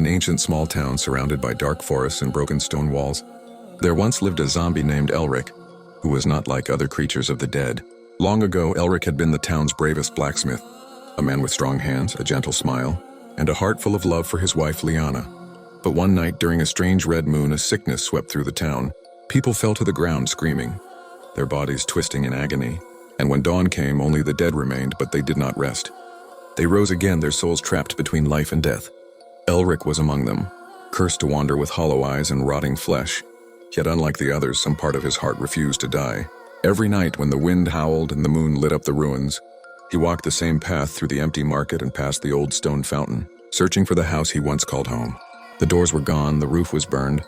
an ancient small town surrounded by dark forests and broken stone walls, there once lived a zombie named Elric, who was not like other creatures of the dead. Long ago, Elric had been the town's bravest blacksmith, a man with strong hands, a gentle smile, and a heart full of love for his wife Lyanna. But one night, during a strange red moon, a sickness swept through the town. People fell to the ground screaming, their bodies twisting in agony. And when dawn came, only the dead remained, but they did not rest. They rose again, their souls trapped between life and death. Elric was among them, cursed to wander with hollow eyes and rotting flesh. Yet unlike the others, some part of his heart refused to die. Every night when the wind howled and the moon lit up the ruins, he walked the same path through the empty market and past the old stone fountain, searching for the house he once called home. The doors were gone, the roof was burned,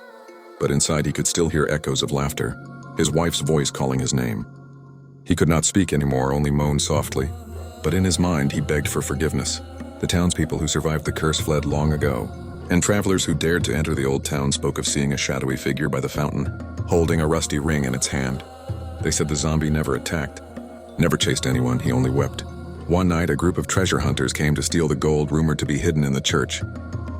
but inside he could still hear echoes of laughter, his wife's voice calling his name. He could not speak anymore, only moan softly, but in his mind he begged for forgiveness. The townspeople who survived the curse fled long ago, and travelers who dared to enter the old town spoke of seeing a shadowy figure by the fountain, holding a rusty ring in its hand. They said the zombie never attacked, never chased anyone, he only wept. One night, a group of treasure hunters came to steal the gold rumored to be hidden in the church.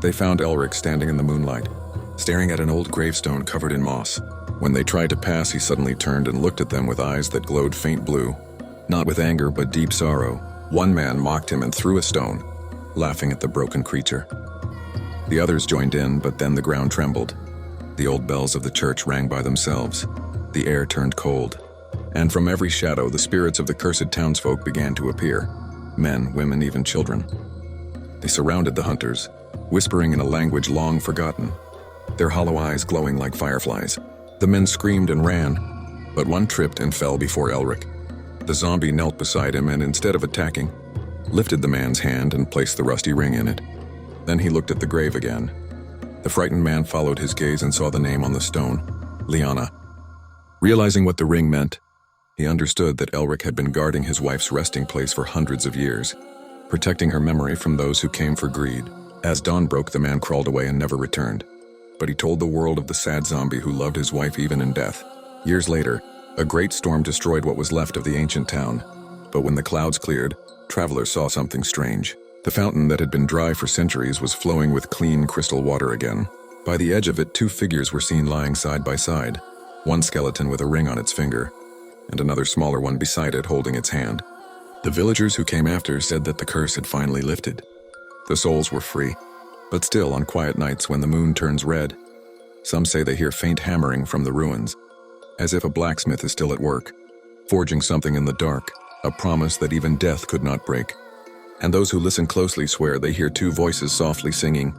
They found Elric standing in the moonlight, staring at an old gravestone covered in moss. When they tried to pass, he suddenly turned and looked at them with eyes that glowed faint blue, not with anger but deep sorrow. One man mocked him and threw a stone, laughing at the broken creature. The others joined in, but then the ground trembled. The old bells of the church rang by themselves. The air turned cold, and from every shadow the spirits of the cursed townsfolk began to appear, men, women, even children. They surrounded the hunters, whispering in a language long forgotten, their hollow eyes glowing like fireflies. The men screamed and ran, but one tripped and fell before Elric. The zombie knelt beside him and, instead of attacking, lifted the man's hand and placed the rusty ring in it. Then he looked at the grave again. The frightened man followed his gaze and saw the name on the stone, Lyanna. Realizing what the ring meant, he understood that Elric had been guarding his wife's resting place for hundreds of years, protecting her memory from those who came for greed. As dawn broke, the man crawled away and never returned. But he told the world of the sad zombie who loved his wife even in death. Years later, a great storm destroyed what was left of the ancient town. But when the clouds cleared, travelers saw something strange. The fountain that had been dry for centuries was flowing with clean crystal water again. By the edge of it, two figures were seen lying side by side, one skeleton with a ring on its finger, and another smaller one beside it holding its hand. The villagers who came after said that the curse had finally lifted. The souls were free, but still, on quiet nights when the moon turns red, some say they hear faint hammering from the ruins, as if a blacksmith is still at work, forging something in the dark, a promise that even death could not break. And those who listen closely swear they hear two voices softly singing,